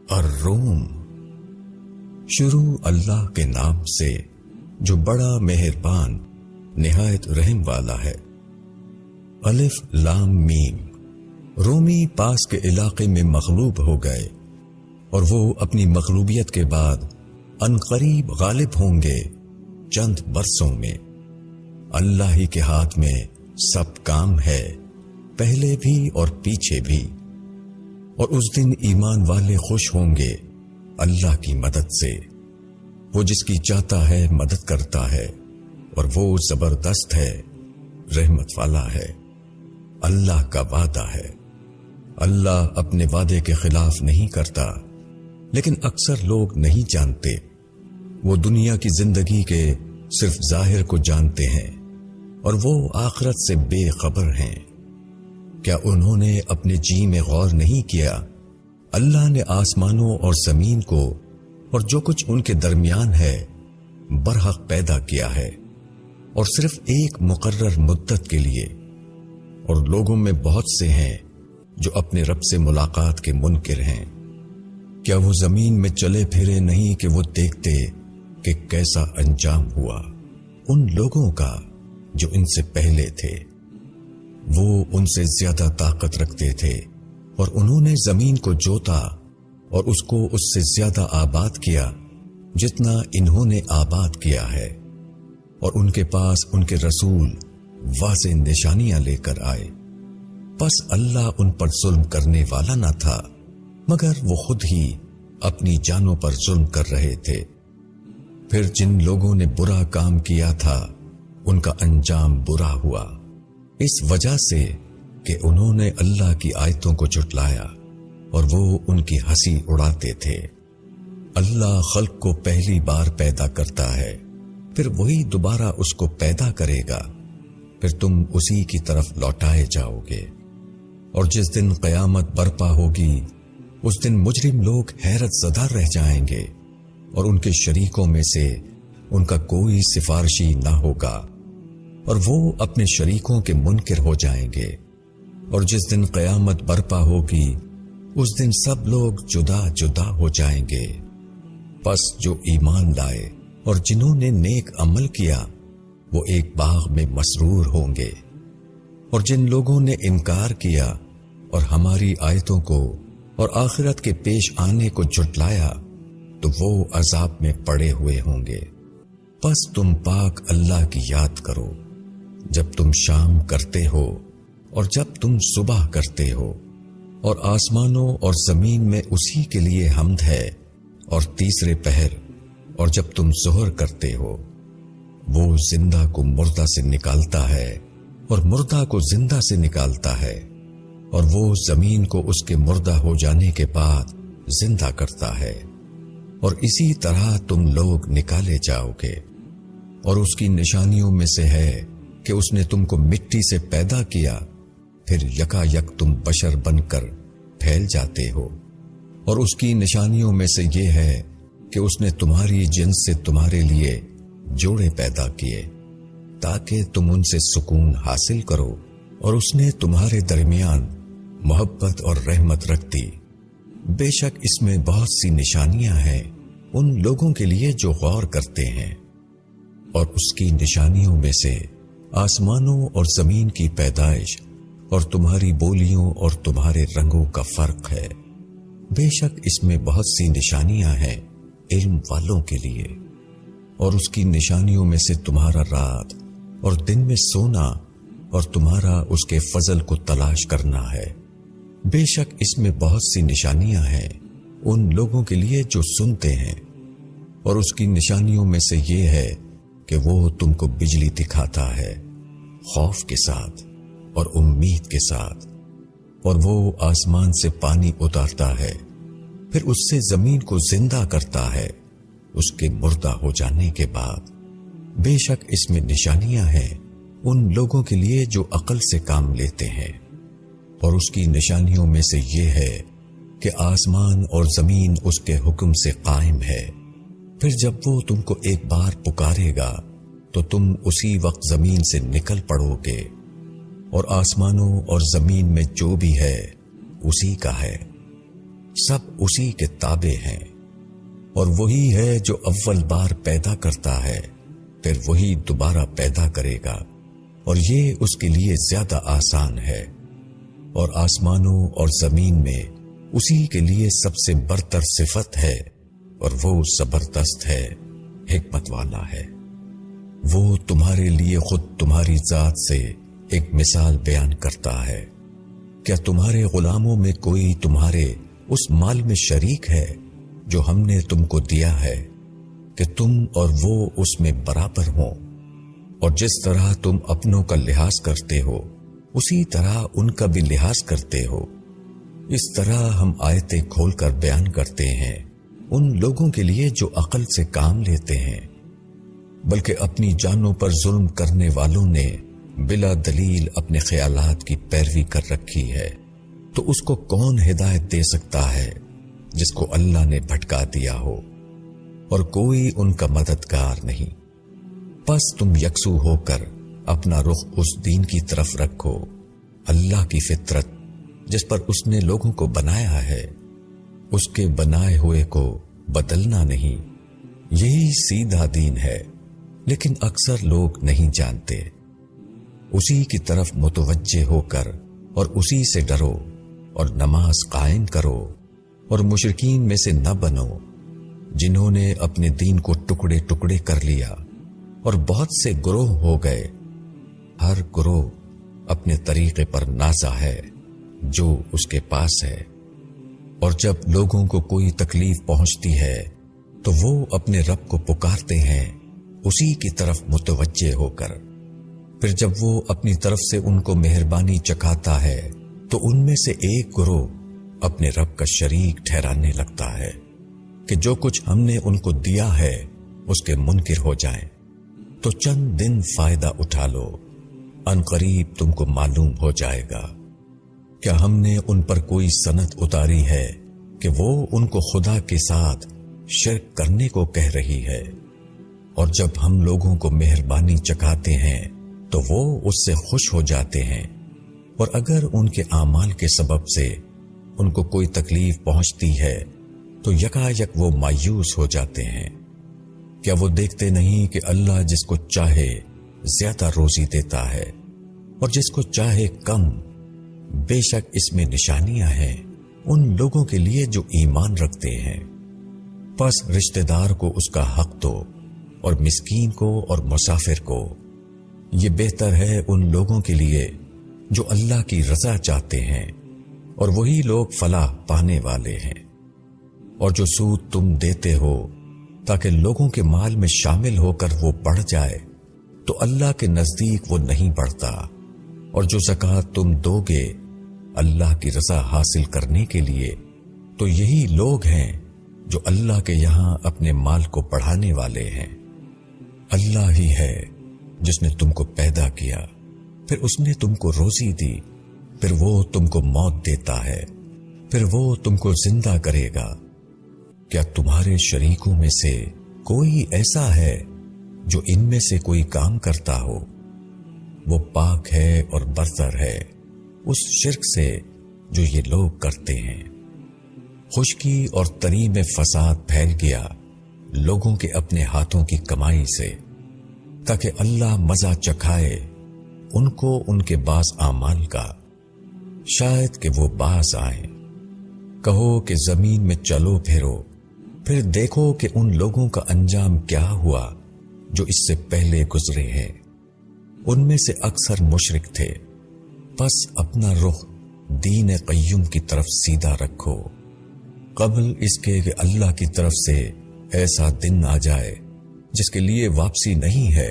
الروم۔ شروع اللہ کے نام سے جو بڑا مہربان نہایت رحم والا ہے۔ الف لام میم۔ رومی پاس کے علاقے میں مغلوب ہو گئے اور وہ اپنی مغلوبیت کے بعد عنقریب غالب ہوں گے چند برسوں میں۔ اللہ ہی کے ہاتھ میں سب کام ہے، پہلے بھی اور پیچھے بھی، اور اس دن ایمان والے خوش ہوں گے اللہ کی مدد سے۔ وہ جس کی چاہتا ہے مدد کرتا ہے اور وہ زبردست ہے، رحمت والا ہے۔ اللہ کا وعدہ ہے، اللہ اپنے وعدے کے خلاف نہیں کرتا، لیکن اکثر لوگ نہیں جانتے۔ وہ دنیا کی زندگی کے صرف ظاہر کو جانتے ہیں اور وہ آخرت سے بے خبر ہیں۔ کیا انہوں نے اپنے جی میں غور نہیں کیا؟ اللہ نے آسمانوں اور زمین کو اور جو کچھ ان کے درمیان ہے برحق پیدا کیا ہے، اور صرف ایک مقرر مدت کے لیے، اور لوگوں میں بہت سے ہیں جو اپنے رب سے ملاقات کے منکر ہیں۔ کیا وہ زمین میں چلے پھرے نہیں کہ وہ دیکھتے کہ کیسا انجام ہوا ان لوگوں کا جو ان سے پہلے تھے؟ وہ ان سے زیادہ طاقت رکھتے تھے اور انہوں نے زمین کو جوتا اور اس کو اس سے زیادہ آباد کیا جتنا انہوں نے آباد کیا ہے، اور ان کے پاس ان کے رسول واضح نشانیاں لے کر آئے۔ پس اللہ ان پر ظلم کرنے والا نہ تھا، مگر وہ خود ہی اپنی جانوں پر ظلم کر رہے تھے۔ پھر جن لوگوں نے برا کام کیا تھا ان کا انجام برا ہوا، اس وجہ سے کہ انہوں نے اللہ کی آیتوں کو جھٹلایا اور وہ ان کی ہنسی اڑاتے تھے۔ اللہ خلق کو پہلی بار پیدا کرتا ہے، پھر وہی دوبارہ اس کو پیدا کرے گا، پھر تم اسی کی طرف لوٹائے جاؤ گے۔ اور جس دن قیامت برپا ہوگی اس دن مجرم لوگ حیرت زدہ رہ جائیں گے، اور ان کے شریکوں میں سے ان کا کوئی سفارشی نہ ہوگا، اور وہ اپنے شریکوں کے منکر ہو جائیں گے۔ اور جس دن قیامت برپا ہوگی اس دن سب لوگ جدا جدا ہو جائیں گے۔ پس جو ایمان لائے اور جنہوں نے نیک عمل کیا وہ ایک باغ میں مسرور ہوں گے، اور جن لوگوں نے انکار کیا اور ہماری آیتوں کو اور آخرت کے پیش آنے کو جھٹلایا تو وہ عذاب میں پڑے ہوئے ہوں گے۔ پس تم پاک اللہ کی یاد کرو جب تم شام کرتے ہو اور جب تم صبح کرتے ہو، اور آسمانوں اور زمین میں اسی کے لیے حمد ہے، اور تیسرے پہر اور جب تم ظہر کرتے ہو۔ وہ زندہ کو مردہ سے نکالتا ہے اور مردہ کو زندہ سے نکالتا ہے، اور وہ زمین کو اس کے مردہ ہو جانے کے بعد زندہ کرتا ہے، اور اسی طرح تم لوگ نکالے جاؤ گے۔ اور اس کی نشانیوں میں سے ہے کہ اس نے تم کو مٹی سے پیدا کیا، پھر یکا یک تم بشر بن کر پھیل جاتے ہو۔ اور اس کی نشانیوں میں سے یہ ہے کہ اس نے تمہاری جنس سے تمہارے لیے جوڑے پیدا کیے تاکہ تم ان سے سکون حاصل کرو، اور اس نے تمہارے درمیان محبت اور رحمت رکھ دی۔ بے شک اس میں بہت سی نشانیاں ہیں ان لوگوں کے لیے جو غور کرتے ہیں۔ اور اس کی نشانیوں میں سے آسمانوں اور زمین کی پیدائش اور تمہاری بولیوں اور تمہارے رنگوں کا فرق ہے۔ بے شک اس میں بہت سی نشانیاں ہیں علم والوں کے لیے۔ اور اس کی نشانیوں میں سے تمہارا رات اور دن میں سونا اور تمہارا اس کے فضل کو تلاش کرنا ہے۔ بے شک اس میں بہت سی نشانیاں ہیں ان لوگوں کے لیے جو سنتے ہیں۔ اور اس کی نشانیوں میں سے یہ ہے کہ وہ تم کو بجلی دکھاتا ہے خوف کے ساتھ اور امید کے ساتھ، اور وہ آسمان سے پانی اتارتا ہے، پھر اس سے زمین کو زندہ کرتا ہے اس کے مردہ ہو جانے کے بعد۔ بے شک اس میں نشانیاں ہیں ان لوگوں کے لیے جو عقل سے کام لیتے ہیں۔ اور اس کی نشانیوں میں سے یہ ہے کہ آسمان اور زمین اس کے حکم سے قائم ہے، پھر جب وہ تم کو ایک بار پکارے گا تو تم اسی وقت زمین سے نکل پڑو گے، اور آسمانوں اور زمین میں جو بھی ہے اسی کا ہے۔ سب اسی کے تابع ہیں، اور وہی ہے جو اول بار پیدا کرتا ہے، پھر وہی دوبارہ پیدا کرے گا، اور یہ اس کے لیے زیادہ آسان ہے۔ اور آسمانوں اور زمین میں اسی کے لیے سب سے برتر صفت ہے، اور وہ زبردست ہے، حکمت والا ہے۔ وہ تمہارے لیے خود تمہاری ذات سے ایک مثال بیان کرتا ہے۔ کیا تمہارے غلاموں میں کوئی تمہارے اس مال میں شریک ہے جو ہم نے تم کو دیا ہے کہ تم اور وہ اس میں برابر ہوں؟ اور جس طرح تم اپنوں کا لحاظ کرتے ہو اسی طرح ان کا بھی لحاظ کرتے ہو۔ اس طرح ہم آیتیں کھول کر بیان کرتے ہیں ان لوگوں کے لیے جو عقل سے کام لیتے ہیں، بلکہ اپنی جانوں پر ظلم کرنے والوں نے بلا دلیل اپنے خیالات کی پیروی کر رکھی ہے، تو اس کو کون ہدایت دے سکتا ہے جس کو اللہ نے بھٹکا دیا ہو، اور کوئی ان کا مددگار نہیں۔ پس تم یکسو ہو کر اپنا رخ اس دین کی طرف رکھو، اللہ کی فطرت جس پر اس نے لوگوں کو بنایا ہے، اس کے بنائے ہوئے کو بدلنا نہیں۔ یہی سیدھا دین ہے، لیکن اکثر لوگ نہیں جانتے۔ اسی کی طرف متوجہ ہو کر اور اسی سے ڈرو، اور نماز قائم کرو، اور مشرکین میں سے نہ بنو جنہوں نے اپنے دین کو ٹکڑے ٹکڑے کر لیا اور بہت سے گروہ ہو گئے۔ ہر گروہ اپنے طریقے پر نازا ہے جو اس کے پاس ہے، اور جب لوگوں کو کوئی تکلیف پہنچتی ہے تو وہ اپنے رب کو پکارتے ہیں اسی کی طرف متوجہ ہو کر۔ پھر جب وہ اپنی طرف سے ان کو مہربانی چکھاتا ہے تو ان میں سے ایک گروہ اپنے رب کا شریک ٹھہرانے لگتا ہے کہ جو کچھ ہم نے ان کو دیا ہے اس کے منکر ہو جائیں۔ تو چند دن فائدہ اٹھا لو، ان قریب تم کو معلوم ہو جائے گا۔ کیا ہم نے ان پر کوئی سند اتاری ہے کہ وہ ان کو خدا کے ساتھ شرک کرنے کو کہہ رہی ہے؟ اور جب ہم لوگوں کو مہربانی چکھاتے ہیں تو وہ اس سے خوش ہو جاتے ہیں، اور اگر ان کے اعمال کے سبب سے ان کو کوئی تکلیف پہنچتی ہے تو یکا یک وہ مایوس ہو جاتے ہیں۔ کیا وہ دیکھتے نہیں کہ اللہ جس کو چاہے زیادہ روزی دیتا ہے اور جس کو چاہے کم؟ بے شک اس میں نشانیاں ہیں ان لوگوں کے لیے جو ایمان رکھتے ہیں۔ پس رشتہ دار کو اس کا حق دو، اور مسکین کو اور مسافر کو۔ یہ بہتر ہے ان لوگوں کے لیے جو اللہ کی رضا چاہتے ہیں، اور وہی لوگ فلاح پانے والے ہیں۔ اور جو سود تم دیتے ہو تاکہ لوگوں کے مال میں شامل ہو کر وہ بڑھ جائے، تو اللہ کے نزدیک وہ نہیں بڑھتا۔ اور جو زکوٰۃ تم دو گے اللہ کی رضا حاصل کرنے کے لیے، تو یہی لوگ ہیں جو اللہ کے یہاں اپنے مال کو بڑھانے والے ہیں۔ اللہ ہی ہے جس نے تم کو پیدا کیا، پھر اس نے تم کو روزی دی، پھر وہ تم کو موت دیتا ہے، پھر وہ تم کو زندہ کرے گا۔ کیا تمہارے شریکوں میں سے کوئی ایسا ہے جو ان میں سے کوئی کام کرتا ہو؟ وہ پاک ہے اور برتر ہے اس شرک سے جو یہ لوگ کرتے ہیں۔ خشکی اور تری میں فساد پھیل گیا لوگوں کے اپنے ہاتھوں کی کمائی سے، تاکہ اللہ مزہ چکھائے ان کو ان کے بعض اعمال کا، شاید کہ وہ باز آئیں۔ کہو کہ زمین میں چلو پھرو، پھر دیکھو کہ ان لوگوں کا انجام کیا ہوا جو اس سے پہلے گزرے ہیں۔ ان میں سے اکثر مشرک تھے، پس اپنا رخ دین قیم کی طرف سیدھا رکھو، قبل اس کے کہ اللہ کی طرف سے ایسا دن آ جائے جس کے لیے واپسی نہیں ہے۔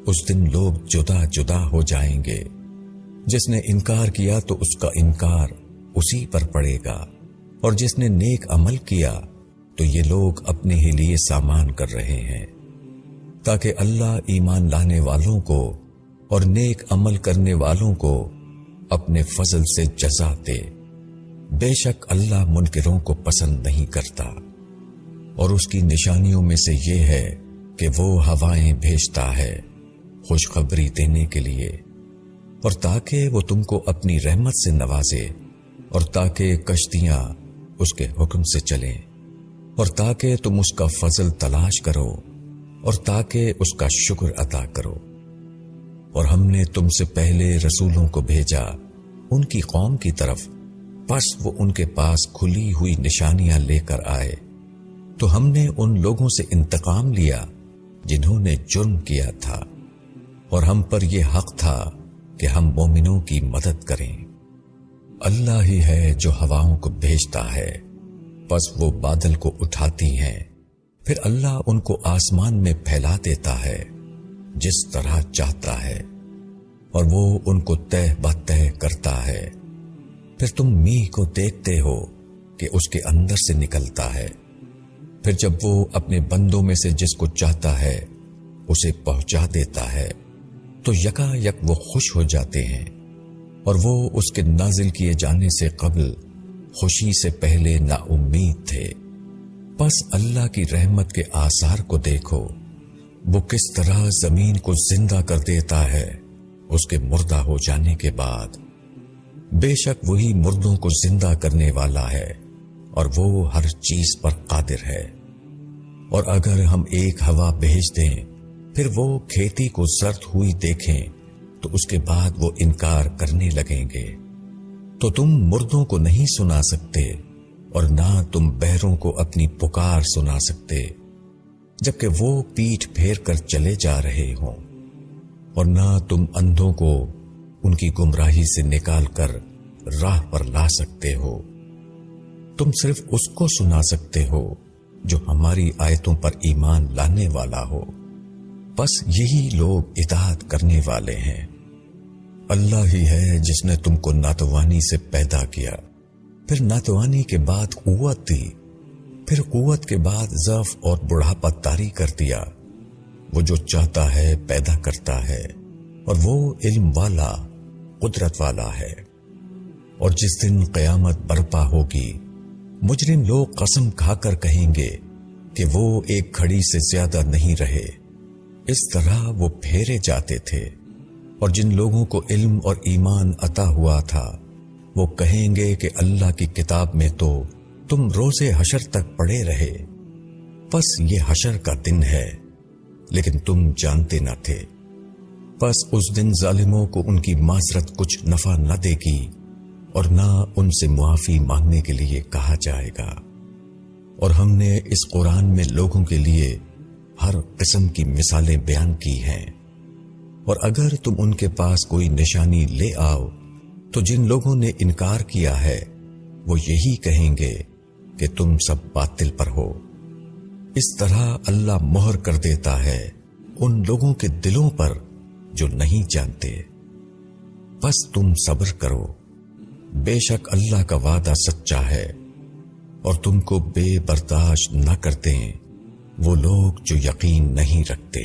اس دن لوگ جدا جدا ہو جائیں گے، جس نے انکار کیا تو اس کا انکار اسی پر پڑے گا، اور جس نے نیک عمل کیا تو یہ لوگ اپنے ہی لیے سامان کر رہے ہیں، تاکہ اللہ ایمان لانے والوں کو اور نیک عمل کرنے والوں کو اپنے فضل سے جزا دے۔ بے شک اللہ منکروں کو پسند نہیں کرتا۔ اور اس کی نشانیوں میں سے یہ ہے کہ وہ ہوائیں بھیجتا ہے خوشخبری دینے کے لیے، اور تاکہ وہ تم کو اپنی رحمت سے نوازے، اور تاکہ کشتیاں اس کے حکم سے چلیں، اور تاکہ تم اس کا فضل تلاش کرو اور تاکہ اس کا شکر ادا کرو۔ اور ہم نے تم سے پہلے رسولوں کو بھیجا ان کی قوم کی طرف، پس وہ ان کے پاس کھلی ہوئی نشانیاں لے کر آئے، تو ہم نے ان لوگوں سے انتقام لیا جنہوں نے جرم کیا تھا، اور ہم پر یہ حق تھا کہ ہم مومنوں کی مدد کریں۔ اللہ ہی ہے جو ہواؤں کو بھیجتا ہے، پس وہ بادل کو اٹھاتی ہیں، پھر اللہ ان کو آسمان میں پھیلا دیتا ہے جس طرح چاہتا ہے، اور وہ ان کو تہ بتہ کرتا ہے۔ پھر تم میگھ کو دیکھتے ہو کہ اس کے اندر سے نکلتا ہے، پھر جب وہ اپنے بندوں میں سے جس کو چاہتا ہے اسے پہنچا دیتا ہے تو یکا یک وہ خوش ہو جاتے ہیں، اور وہ اس کے نازل کیے جانے سے قبل خوشی سے پہلے نا امید تھے۔ بس اللہ کی رحمت کے آثار کو دیکھو، وہ کس طرح زمین کو زندہ کر دیتا ہے اس کے مردہ ہو جانے کے بعد۔ بے شک وہی مردوں کو زندہ کرنے والا ہے اور وہ ہر چیز پر قادر ہے۔ اور اگر ہم ایک ہوا بھیج دیں پھر وہ کھیتی کو زرد ہوئی دیکھیں تو اس کے بعد وہ انکار کرنے لگیں گے۔ تو تم مردوں کو نہیں سنا سکتے اور نہ تم بہروں کو اپنی پکار سنا سکتے جبکہ وہ پیٹھ پھیر کر چلے جا رہے ہوں، اور نہ تم اندھوں کو ان کی گمراہی سے نکال کر راہ پر لا سکتے ہو۔ تم صرف اس کو سنا سکتے ہو جو ہماری آیتوں پر ایمان لانے والا ہو، بس یہی لوگ اطاعت کرنے والے ہیں۔ اللہ ہی ہے جس نے تم کو ناتوانی سے پیدا کیا، پھر ناتوانی کے بعد قوت دی، پھر قوت کے بعد ضعف اور بڑھاپا طاری کر دیا۔ وہ جو چاہتا ہے پیدا کرتا ہے، اور وہ علم والا قدرت والا ہے۔ اور جس دن قیامت برپا ہوگی مجرم لوگ قسم کھا کر کہیں گے کہ وہ ایک گھڑی سے زیادہ نہیں رہے، اس طرح وہ پھیرے جاتے تھے۔ اور جن لوگوں کو علم اور ایمان عطا ہوا تھا وہ کہیں گے کہ اللہ کی کتاب میں تو تم روز حشر تک پڑے رہے، بس یہ حشر کا دن ہے لیکن تم جانتے نہ تھے۔ بس اس دن ظالموں کو ان کی معذرت کچھ نفع نہ دے گی اور نہ ان سے معافی مانگنے کے لیے کہا جائے گا۔ اور ہم نے اس قرآن میں لوگوں کے لیے ہر قسم کی مثالیں بیان کی ہیں، اور اگر تم ان کے پاس کوئی نشانی لے آؤ تو جن لوگوں نے انکار کیا ہے وہ یہی کہیں گے کہ تم سب باطل پر ہو۔ اس طرح اللہ مہر کر دیتا ہے ان لوگوں کے دلوں پر جو نہیں جانتے۔ بس تم صبر کرو، بے شک اللہ کا وعدہ سچا ہے، اور تم کو بے برداشت نہ کرتے وہ لوگ جو یقین نہیں رکھتے۔